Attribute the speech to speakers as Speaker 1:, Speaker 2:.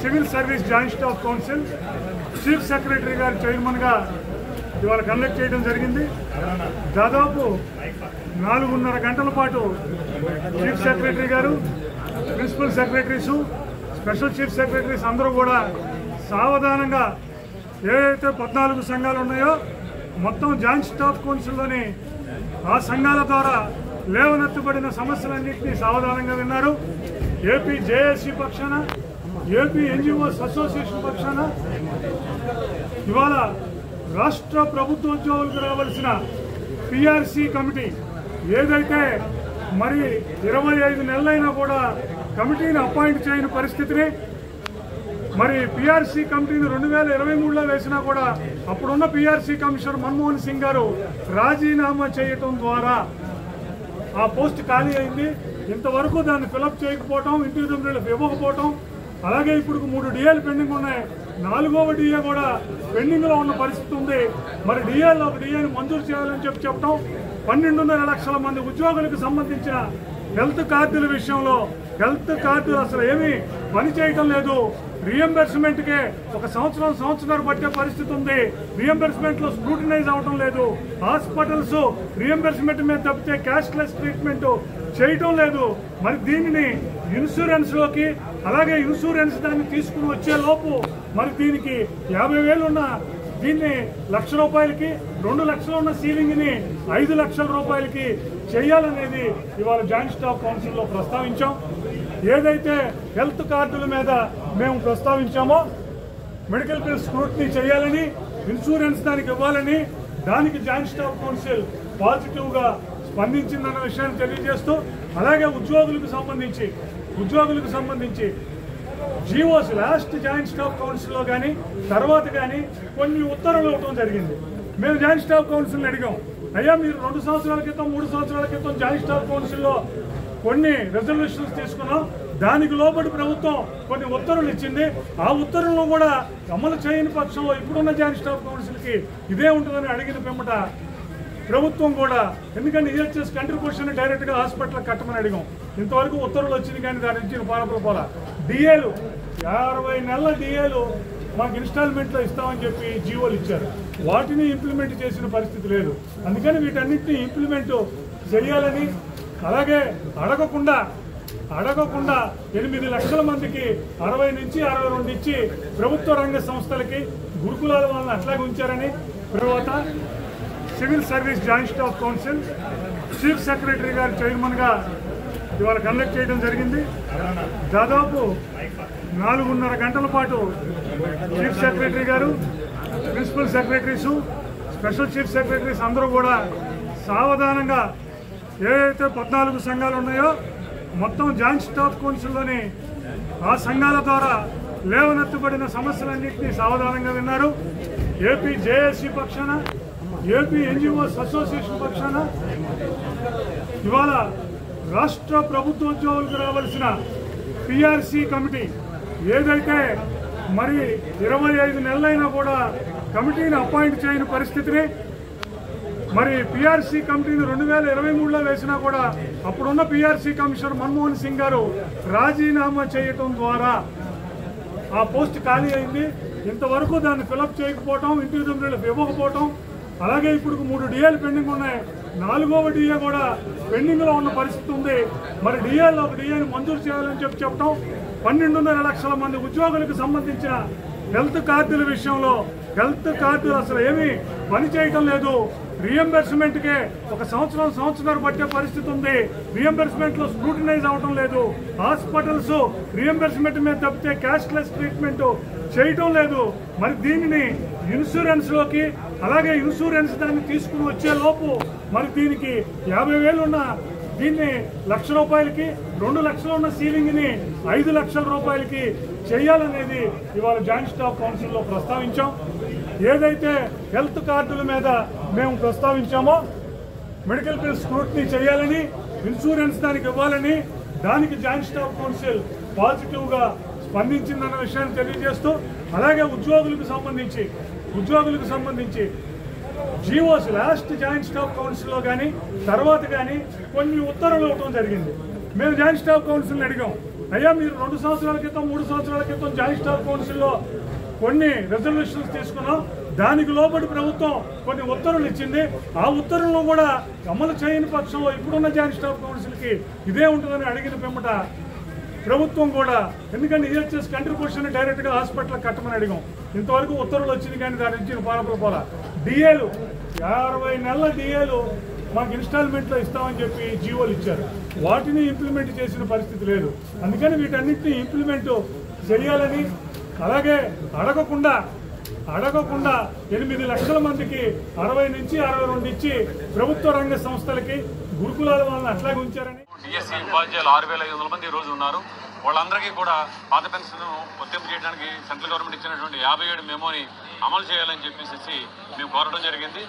Speaker 1: Civil service joint staff council chief secretary గారు చైర్మన్గా ఇవాళ కండక్ట్ చేయడం జరిగింది. దాదాపు 4.5 గంటల పాటు చీఫ్ సెక్రటరీ గారు, principal secretaries, special chief secretaries అందరూ కూడా సావధానంగా ఏదైతే 14 సంఘాలు ఉన్నాయో మొత్తం జాయింట్ స్టాఫ్ కౌన్సిల్లోని ఆ సంఘాల ద్వారా లేవనెత్తబడిన సమస్యలన్నింటినీ సావధానంగా విన్నారు. ఏపీ జేఏసీ పక్షాన, ఏపీ ఎన్జిఓస్ అసోసియేషన్ పక్షాన ఇవాళ రాష్ట్ర ప్రభుత్వ ఉద్యోగులకు రావాల్సిన పిఆర్సీ కమిటీ ఏదైతే మరి 25 నెలలైనా కూడా కమిటీని అపాయింట్ చేయని పరిస్థితిని, మరి పిఆర్సీ కమిటీని 2023లో వేసినా కూడా అప్పుడున్న పిఆర్సీ కమిషనర్ మన్మోహన్ సింగ్ గారు రాజీనామా చేయటం ద్వారా ఆ పోస్ట్ ఖాళీ అయింది. ఇంతవరకు దాన్ని ఫిలప్ చేయకపోవటం, ఇంటర్వ్యూలకు ఇవ్వకపోవటం, అలాగే ఇప్పుడు 3 డిఏలు పెండింగ్ ఉన్నాయి. 4వ డిఏ కూడా పెండింగ్లో ఉన్న పరిస్థితి ఉంది. మరి డిఏలో ఒక డిఏని మంజూరు చేయాలని చెప్పటం, 12.5 లక్షల మంది ఉద్యోగులకు సంబంధించిన హెల్త్ కార్డుల విషయంలో హెల్త్ కార్డులు అసలు ఏమీ పని చేయటం లేదు. రీఎంబర్స్మెంట్కే ఒక సంవత్సరం పట్టే పరిస్థితి ఉంది. రీఎంబర్స్మెంట్లో స్క్రూటినైజ్ అవడం లేదు. హాస్పిటల్స్ రీఎంబర్స్మెంట్ మీద తప్పితే క్యాష్లెస్ ట్రీట్మెంట్ చేయటం లేదు. మరి దీనిని ఇన్సూరెన్స్లోకి, అలాగే ఇన్సూరెన్స్ దాన్ని తీసుకుని వచ్చే లోపు మరి దీనికి 50,000 ఉన్న దీన్ని ₹1,00,000కి, 2 లక్షలు ఉన్న సీలింగ్ని 5 లక్షల రూపాయలకి చేయాలనేది ఇవాళ జాయింట్ స్టాఫ్ కౌన్సిల్లో ప్రస్తావించాం. ఏదైతే హెల్త్ కార్డుల మీద మేము ప్రస్తావించామో మెడికల్ బిల్ స్క్రూటినీ చేయాలని, ఇన్సూరెన్స్ దానికి ఇవ్వాలని, దానికి జాయింట్ స్టాఫ్ కౌన్సిల్ పాజిటివ్గా స్పందించిందన్న విషయాన్ని తెలియజేస్తూ, అలాగే ఉద్యోగులకు సంబంధించి జీవోస్ లాస్ట్ జాయింట్ స్టాఫ్ కౌన్సిల్లో కానీ తర్వాత కానీ కొన్ని ఉత్తర్వులు ఇవ్వడం జరిగింది. మేము జాయింట్ స్టాఫ్ కౌన్సిల్ని అడిగాం, అయ్యా మీరు 2 సంవత్సరాల క్రితం 3 సంవత్సరాల క్రితం జాయింట్ స్టాఫ్ కౌన్సిల్లో కొన్ని రెజల్యూషన్స్ తీసుకున్నాం, దానికి లోబడి ప్రభుత్వం కొన్ని ఉత్తర్వులు ఇచ్చింది. ఆ ఉత్తర్వులను కూడా అమలు చేయని పక్షంలో ఇప్పుడున్న జాయింట్ స్టాఫ్ కౌన్సిల్కి ఇదే ఉంటుందని అడిగిన పిమ్మట ప్రభుత్వం కూడా, ఎందుకంటే ఈహెచ్ఎస్ కంట్రిబ్యూషన్ డైరెక్ట్గా హాస్పిటల్ కట్టమని అడిగాం. ఇంతవరకు ఉత్తర్వులు వచ్చింది కానీ దాని నుంచి పాలకులు పోలా. డిఏలు 50 నెలల డిఏలు మాకు ఇన్స్టాల్మెంట్లో ఇస్తామని చెప్పి జీవోలు ఇచ్చారు. వాటిని ఇంప్లిమెంట్ చేసిన పరిస్థితి లేదు. అందుకని వీటన్నిటిని ఇంప్లిమెంట్ చేయాలని, అలాగే అడగకుండా 8 లక్షల మందికి 60 నుంచి 62 ఇచ్చి ప్రభుత్వ రంగ సంస్థలకి గురుకులాల వాళ్ళని అట్లాగే ఉంచారని, తర్వాత civil service joint staff council chief secretary గారు చైర్మన్గా ఇవాళ కండక్ట్ చేయడం జరిగింది. దాదాపు 4.5 గంటల పాటు చీఫ్ సెక్రటరీ గారు, principal secretaries, special chief secretaries అందరూ కూడా సావధానంగా ఏదైతే 14 సంఘాలు ఉన్నాయో మొత్తం జాయింట్ స్టాఫ్ కౌన్సిల్లోని ఆ సంఘాల ద్వారా లేవనెత్తబడిన సమస్యలన్నింటినీ సావధానంగా విన్నారు. ఏపీ జేఏసీ పక్షాన, ఏపీ ఎన్జిఓస్ అసోసియేషన్ పక్షాన ఇవాళ రాష్ట్ర ప్రభుత్వ ఉద్యోగులకు రావాల్సిన పిఆర్సీ కమిటీ ఏదైతే మరి 25 నెలలైనా కూడా కమిటీని అపాయింట్ చేయని పరిస్థితిని, మరి పిఆర్సీ కమిటీని 2023లో వేసినా కూడా అప్పుడున్న పిఆర్సీ కమిషనర్ మన్మోహన్ సింగ్ గారు రాజీనామా చేయటం ద్వారా ఆ పోస్ట్ ఖాళీ అయింది. ఇంతవరకు దాన్ని ఫిలప్ చేయకపోవటం, ఇంటర్వ్యూలకు ఇవ్వకపోవటం, అలాగే ఇప్పుడు 3 డిఏలు పెండింగ్ ఉన్నాయి. 4వ డిఏ కూడా పెండింగ్లో ఉన్న పరిస్థితి ఉంది. మరి డిఏలో ఒక డిఏని మంజూరు చేయాలని చెప్పటం, 12.5 లక్షల మంది ఉద్యోగులకు సంబంధించిన హెల్త్ కార్డుల విషయంలో హెల్త్ కార్డులు అసలు ఏమీ పని చేయటం లేదు. రీఎంబర్స్మెంట్కే ఒక సంవత్సరం పట్టే పరిస్థితి ఉంది. రీఎంబర్స్మెంట్లో స్క్రూటినైజ్ అవడం లేదు. హాస్పిటల్స్ రీఎంబర్స్మెంట్ మీద తప్పితే క్యాష్లెస్ ట్రీట్మెంట్ చేయటం లేదు. మరి దీనిని ఇన్సూరెన్స్లోకి, అలాగే ఇన్సూరెన్స్ దాన్ని తీసుకుని వచ్చే లోపు మరి దీనికి 50,000 ఉన్న దీన్ని ₹1,00,000కి, 2 లక్షలు ఉన్న సీలింగ్ని 5 లక్షల రూపాయలకి చేయాలనేది ఇవాళ జాయింట్ స్టాఫ్ కౌన్సిల్లో ప్రస్తావించాం. ఏదైతే హెల్త్ కార్డుల మీద మేము ప్రస్తావించామో మెడికల్ బిల్ స్క్రూటినీ చేయాలని, ఇన్సూరెన్స్ దానికి ఇవ్వాలని, దానికి జాయింట్ స్టాఫ్ కౌన్సిల్ పాజిటివ్గా స్పందించిందన్న విషయాన్ని తెలియజేస్తూ, అలాగే ఉద్యోగులకు సంబంధించి జీవోస్ లాస్ట్ జాయింట్ స్టాఫ్ కౌన్సిల్లో కానీ తర్వాత కానీ కొన్ని ఉత్తర్వులు ఇవ్వడం జరిగింది. మేము జాయింట్ స్టాఫ్ కౌన్సిల్ని అడిగాం, అయ్యా మీరు 2 సంవత్సరాల క్రితం 3 సంవత్సరాల క్రితం జాయింట్ స్టాఫ్ కౌన్సిల్లో కొన్ని రిజల్యూషన్స్ తీసుకున్నాం, దానికి లోబడి ప్రభుత్వం కొన్ని ఉత్తర్వులు ఇచ్చింది, ఆ ఉత్తర్వులను కూడా అమలు చేయని పక్షంలో ఇప్పుడున్న జాయింట్ స్టాఫ్ కౌన్సిల్కి ఇదే ఉంటుందని అడిగిన పిమ్మట ప్రభుత్వం కూడా, ఎందుకంటే ఈహెచ్ఎస్ కంట్రిబ్యూషన్ డైరెక్ట్గా హాస్పిటల్ కట్టమని అడిగాం, ఇంతవరకు ఉత్తర్వులు వచ్చింది కానీ దాని నుంచి పోలా. డిఏలు 50 నెలల డిఏలు మాకు ఇన్స్టాల్మెంట్లో ఇస్తామని చెప్పి జీవోలు ఇచ్చారు, వాటిని ఇంప్లిమెంట్ చేసిన పరిస్థితి లేదు. అందుకని వీటన్నిటిని ఇంప్లిమెంట్ చేయాలని, అలాగే అడగకుండా 8 లక్షల మందికి 60 నుంచి 62 ఇచ్చి ప్రభుత్వ రంగ సంస్థలకి గురుకులాల వాళ్ళని అట్లాగే ఉంచారని.
Speaker 2: డిఎస్సి ఉపాధ్యాయులు 6500 మంది ఈ రోజు ఉన్నారు. వాళ్ళందరికీ కూడా పాత పెన్షన్ వర్తింపు చేయడానికి సెంట్రల్ గవర్నమెంట్ ఇచ్చినటువంటి 57 మెమోని అమలు చేయాలని చెప్పేసి మేము కోరడం జరిగింది.